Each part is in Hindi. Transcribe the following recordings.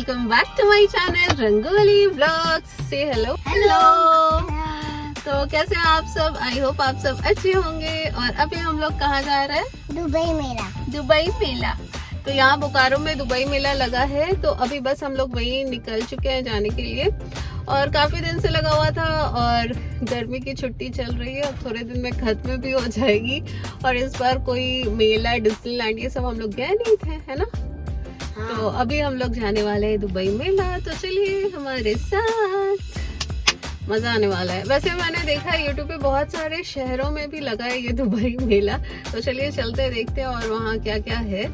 Welcome back to my channel Rangoli vlogs. से हेलो हेलो। तो कैसे हैं आप सब? आई होप आप सब अच्छे होंगे। और अभी हम लोग कहाँ जा रहे हैं? दुबई मेला। दुबई मेला। तो यहाँ बोकारो में दुबई मेला लगा है, तो अभी बस हम लोग वहीं निकल चुके हैं जाने के लिए। और काफी दिन से लगा हुआ था और गर्मी की छुट्टी चल रही है, अब थोड़े दिन में खत्म भी हो जाएगी। और इस बार कोई मेला डिज्नीलैंड ये सब हम लोग गए नहीं थे, है ना? हाँ। तो अभी हम लोग जाने वाले हैं दुबई मेला, तो चलिए हमारे साथ, मजा आने वाला है। वैसे मैंने देखा है यूट्यूब पे बहुत सारे शहरों में भी लगा है ये दुबई मेला, तो चलिए चलते देखते हैं और वहाँ क्या क्या है।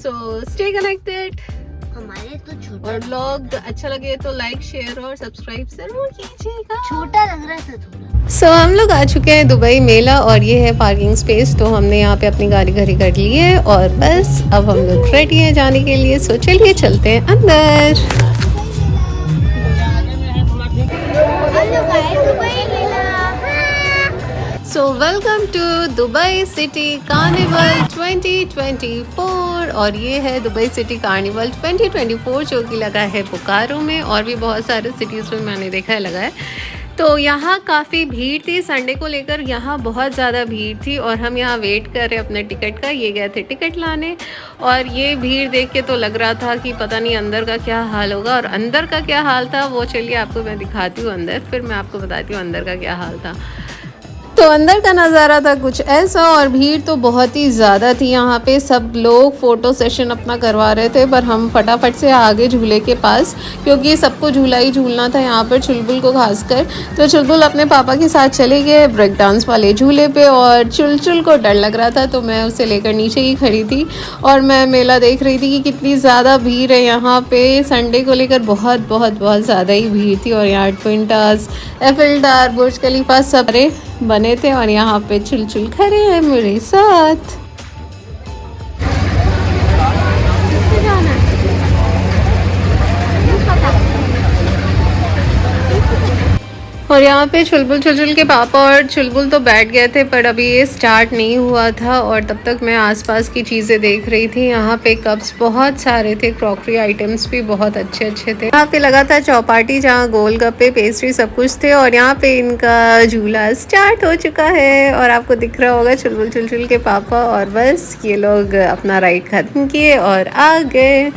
So stay connected. हमारे तो छोटा, और व्लॉग अच्छा लगे तो लाइक शेयर और सब्सक्राइब जरूर कीजिएगा। छोटा लग रहा था थोड़ा। सो हम लोग आ चुके हैं दुबई मेला और ये है पार्किंग स्पेस, तो हमने यहाँ पे अपनी गाड़ी खड़ी कर ली है और बस अब हम लोग रेडी हैं जाने के लिए। सो चलिए चलते हैं अंदर। So welcome to Dubai city carnival 2024। और ये है दुबई सिटी कार्निवल 2024 जो कि लगा है बोकारो में, और भी बहुत सारे सिटीज़ में मैंने देखा है लगा है। तो यहाँ काफ़ी भीड़ थी, संडे को लेकर यहाँ बहुत ज़्यादा भीड़ थी। और हम यहाँ वेट कर रहे अपने टिकट का, ये गए थे टिकट लाने। और ये भीड़ देख के तो लग रहा था कि पता नहीं अंदर का क्या हाल होगा। और अंदर का क्या हाल था वो चलिए आपको मैं दिखाती हूँ अंदर, फिर मैं आपको बताती हूँ अंदर का क्या हाल था। तो अंदर का नज़ारा था कुछ ऐसा, और भीड़ तो बहुत ही ज़्यादा थी। यहाँ पे सब लोग फ़ोटो सेशन अपना करवा रहे थे, पर हम फटाफट से आगे झूले के पास, क्योंकि सबको झूला ही झूलना था यहाँ पर, चुलबुल को खासकर। तो चुलबुल अपने पापा के साथ चले गए ब्रेक डांस वाले झूले पे, और चुलचुल को डर लग रहा था तो मैं उसे लेकर नीचे ही खड़ी थी और मैं मेला देख रही थी कि कितनी ज़्यादा भीड़ है यहाँ पे। संडे को लेकर बहुत बहुत बहुत ज़्यादा ही भीड़ थी। और यहाँ ट्विन टावर्स, एफिल टावर, बुर्ज खलीफा सब बने थे, और यहाँ पे चुलचुल खड़े हैं मेरे साथ। और यहाँ पे चुलबुल के पापा और चुलबुल तो बैठ गए थे, पर अभी ये स्टार्ट नहीं हुआ था। और तब तक मैं आसपास की चीज़ें देख रही थी। यहाँ पे कप्स बहुत सारे थे, क्रॉकरी आइटम्स भी बहुत अच्छे अच्छे थे। यहाँ पे लगा था चौपाटी जहाँ गोलगप्पे, पेस्ट्री सब कुछ थे। और यहाँ पे इनका झूला स्टार्ट हो चुका है और आपको दिख रहा होगा चुलबुल के पापा। और बस ये लोग अपना राइड ख़त्म किए और आ गए।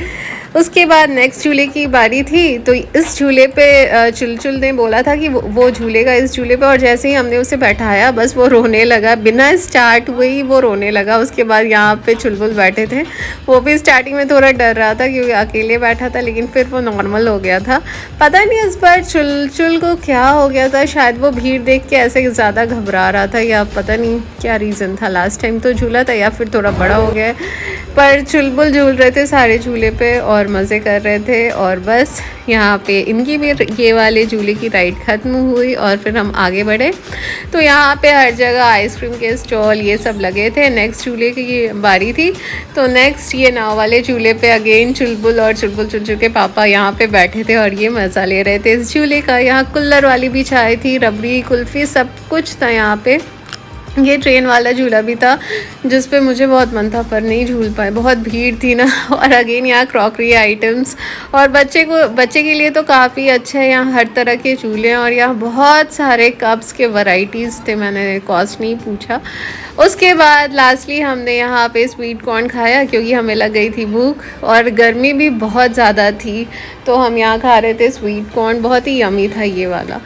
उसके बाद नेक्स्ट झूले की बारी थी, तो इस झूले पे चुलचुल ने बोला था कि वो झूलेगा इस झूले पे। और जैसे ही हमने उसे बैठाया बस वो रोने लगा, बिना स्टार्ट हुए ही वो रोने लगा। उसके बाद यहाँ पे चुलबुल बैठे थे, वो भी स्टार्टिंग में थोड़ा डर रहा था क्योंकि अकेले बैठा था, लेकिन फिर वो नॉर्मल हो गया था। पता नहीं इस बार चुलचुल को क्या हो गया था, शायद वो भीड़ देख के ऐसे ज़्यादा घबरा रहा था, या पता नहीं क्या रीज़न था। लास्ट टाइम तो झूला था या फिर थोड़ा बड़ा हो गया, पर चुलबुल झूल रहे थे सारे झूले पे और मज़े कर रहे थे। और बस यहाँ पे इनकी भी ये वाले झूले की राइड ख़त्म हुई और फिर हम आगे बढ़े। तो यहाँ पे हर जगह आइसक्रीम के स्टॉल ये सब लगे थे। नेक्स्ट झूले की बारी थी, तो नेक्स्ट ये नाव वाले झूले पे अगेन चुलबुल और चुलचुल के पापा यहाँ पे बैठे थे और ये मज़ा ले रहे थे इस झूले का। यहाँ कुल्लर वाली भी चाय थी, रबड़ी, कुल्फ़ी सब कुछ था यहाँ पे। ये ट्रेन वाला झूला भी था जिस पे मुझे बहुत मन था पर नहीं झूल पाए, बहुत भीड़ थी ना। और अगेन यहाँ क्रॉकरी आइटम्स, और बच्चे के लिए तो काफ़ी अच्छा है। यहाँ हर तरह के झूले हैं और यहाँ बहुत सारे कप्स के वैरायटीज़ थे, मैंने कॉस्ट नहीं पूछा। उसके बाद लास्टली हमने यहाँ पे स्वीट कॉर्न खाया क्योंकि हमें लग गई थी भूख और गर्मी भी बहुत ज़्यादा थी, तो हम यहाँ खा रहे थे स्वीट कॉर्न। बहुत ही यमी था ये वाला।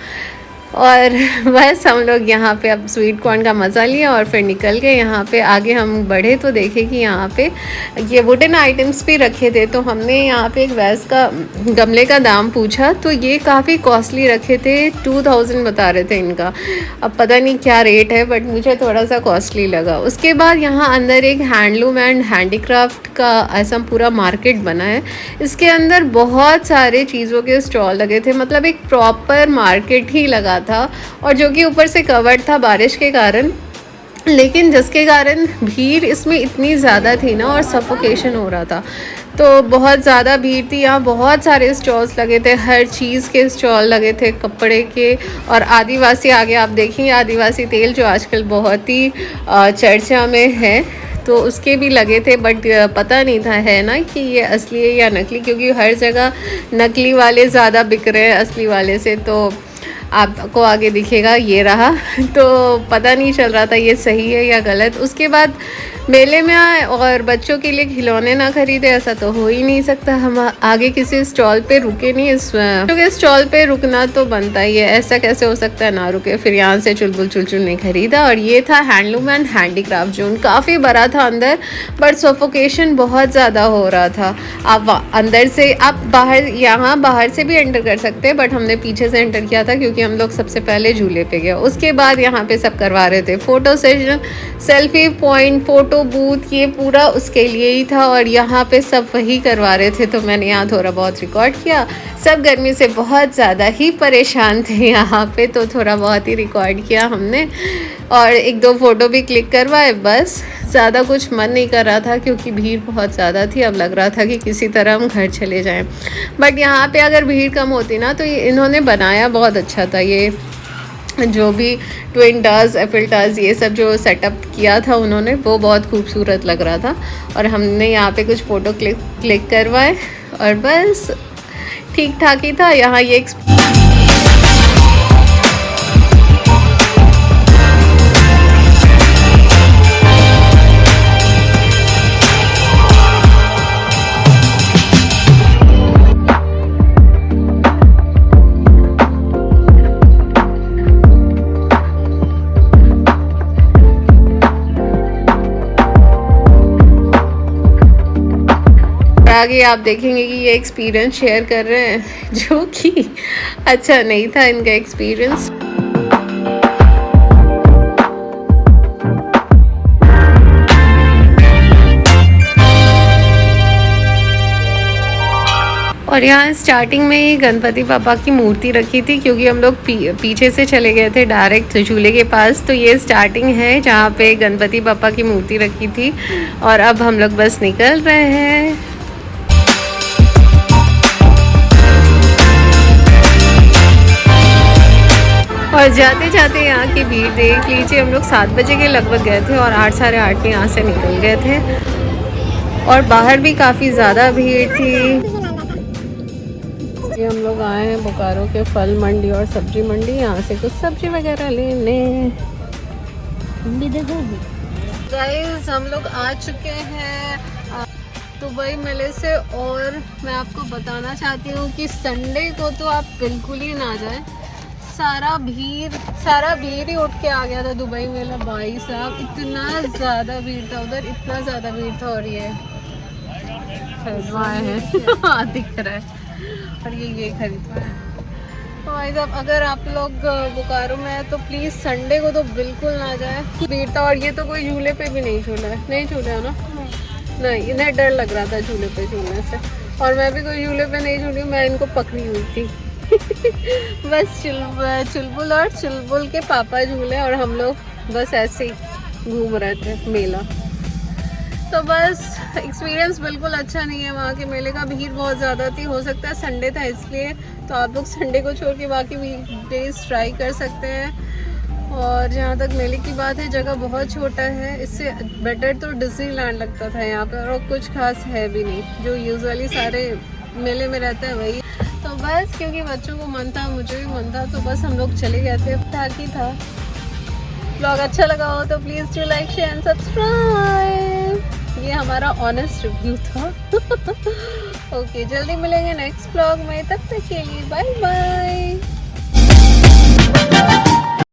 और बस हम लोग यहाँ पे अब स्वीट कॉर्न का मज़ा लिया और फिर निकल गए। यहाँ पे आगे हम बढ़े तो देखे कि यहाँ पे ये वुडन आइटम्स भी रखे थे, तो हमने यहाँ पे एक वैस का गमले का दाम पूछा, तो ये काफ़ी कॉस्टली रखे थे, 2000 बता रहे थे इनका। अब पता नहीं क्या रेट है, बट मुझे थोड़ा सा कॉस्टली लगा। उसके बाद यहाँ अंदर एक हैंडलूम एंड हैंडीक्राफ्ट का ऐसा पूरा मार्केट बना है। इसके अंदर बहुत सारे चीज़ों के स्टॉल लगे थे, मतलब एक प्रॉपर मार्केट ही लगा था, और जो कि ऊपर से कवर्ड था बारिश के कारण, लेकिन जिसके कारण भीड़ इसमें इतनी ज़्यादा थी ना और सफोकेशन हो रहा था, तो बहुत ज़्यादा भीड़ थी। यहाँ बहुत सारे स्टॉल्स लगे थे, हर चीज़ के स्टॉल लगे थे, कपड़े के। और आदिवासी, आगे आप देखेंगे आदिवासी तेल जो आजकल बहुत ही चर्चा में है, तो उसके भी लगे थे, बट पता नहीं था है ना कि ये असली है या नकली, क्योंकि हर जगह नकली वाले ज़्यादा बिक रहे हैं असली वाले से। तो आपको आगे दिखेगा, ये रहा। तो पता नहीं चल रहा था ये सही है या गलत। उसके बाद मेले में आए और बच्चों के लिए खिलौने ना खरीदे, ऐसा तो हो ही नहीं सकता। हम आगे किसी स्टॉल पे रुके नहीं, क्योंकि स्टॉल पे रुकना तो बनता ही है, ऐसा कैसे हो सकता है ना रुके। फिर यहाँ से चुलबुल चुलचुल नहीं खरीदा। और ये था हैंडलूम एंड हैंडीक्राफ्ट जोन, काफ़ी बड़ा था अंदर, बट सफोकेशन बहुत ज़्यादा हो रहा था। आप अंदर से, आप बाहर, यहाँ बाहर से भी एंटर कर सकते हैं, बट हमने पीछे से एंटर किया था क्योंकि हम लोग सबसे पहले झूले पे गए। उसके बाद यहाँ पे सब करवा रहे थे photo session, selfie point, photo booth, ये पूरा उसके लिए ही था। और यहाँ पे सब वही करवा रहे थे, तो मैंने यहाँ थोड़ा बहुत रिकॉर्ड किया। सब गर्मी से बहुत ज़्यादा ही परेशान थे यहाँ पे, तो थोड़ा बहुत ही रिकॉर्ड किया हमने और एक दो फ़ोटो भी क्लिक करवाए। बस ज़्यादा कुछ मन नहीं कर रहा था क्योंकि भीड़ बहुत ज़्यादा थी। अब लग रहा था कि किसी तरह हम घर चले जाएं। बट यहाँ पे अगर भीड़ कम होती ना, तो ये इन्होंने बनाया बहुत अच्छा था। ये जो भी ट्विन टावर्स, एफिल टावर्स, ये सब जो सेटअप किया था उन्होंने, वो बहुत खूबसूरत लग रहा था। और हमने यहाँ पे कुछ फ़ोटो क्लिक करवाए और बस ठीक ठाक ही था। यहाँ ये आगे आप देखेंगे कि ये एक्सपीरियंस शेयर कर रहे हैं, जो कि अच्छा नहीं था इनका एक्सपीरियंस। और यहाँ स्टार्टिंग में ही गणपति पापा की मूर्ति रखी थी, क्योंकि हम लोग पीछे से चले गए थे डायरेक्ट झूले के पास। तो ये स्टार्टिंग है जहाँ पे गणपति पापा की मूर्ति रखी थी। और अब हम लोग बस निकल रहे हैं। और जाते जाते यहाँ की भीड़ देख लीजिए। हम लोग 7 बजे के लगभग गए थे और 8, साढ़े 8 में यहाँ से निकल गए थे। और बाहर भी काफ़ी ज़्यादा भीड़ थी। ये हम लोग आए हैं बोकारो के फल मंडी और सब्जी मंडी, यहाँ से कुछ सब्जी वगैरह लेने। गाइस हम लोग आ चुके हैं दुबई मेले से। और मैं आपको बताना चाहती हूँ कि संडे को तो आप बिल्कुल ही ना जाएं। सारा भीड़ ही उठ के आ गया था दुबई मेला। भाई साहब इतना ज़्यादा भीड़ था उधर, इतना ज़्यादा भीड़ था। और ये खरीदवाए हैं दिख रहा है। और ये खरीदवाए हैं। तो भाई साहब अगर आप लोग बोकारो में है तो प्लीज़ संडे को तो बिल्कुल ना जाए, भीड़ था। और ये तो कोई झूले पे भी नहीं झूला है, नहीं झूला है ना, नहीं, इन्हें डर लग रहा था झूले पे झूलने से। और मैं भी कोई झूले पे नहीं झूली, मैं इनको पकड़ी हुई थी। बस चुलबुल और चुलबुल के पापा झूले और हम लोग बस ऐसे ही घूम रहे थे मेला। तो बस एक्सपीरियंस बिल्कुल अच्छा नहीं है वहाँ के मेले का। भीड़ बहुत ज़्यादा थी, हो सकता है संडे था इसलिए। तो आप लोग संडे को छोड़ के बाकी वीकडेज ट्राई कर सकते हैं। और जहाँ तक मेले की बात है, जगह बहुत छोटा है, इससे बेटर तो डिज्नीलैंड लगता था यहाँ पर। और कुछ खास है भी नहीं, जो यूजुअली सारे मेले में रहता है वही। तो बस क्योंकि बच्चों को मन था, मुझे भी मन था, तो बस हम लोग चले गए थे। ताकि था ब्लॉग अच्छा लगा हो तो please do like, share and subscribe. ये हमारा ऑनेस्ट रिव्यू था। ओके, जल्दी मिलेंगे नेक्स्ट ब्लॉग में, तब तक के लिए बाय बाय।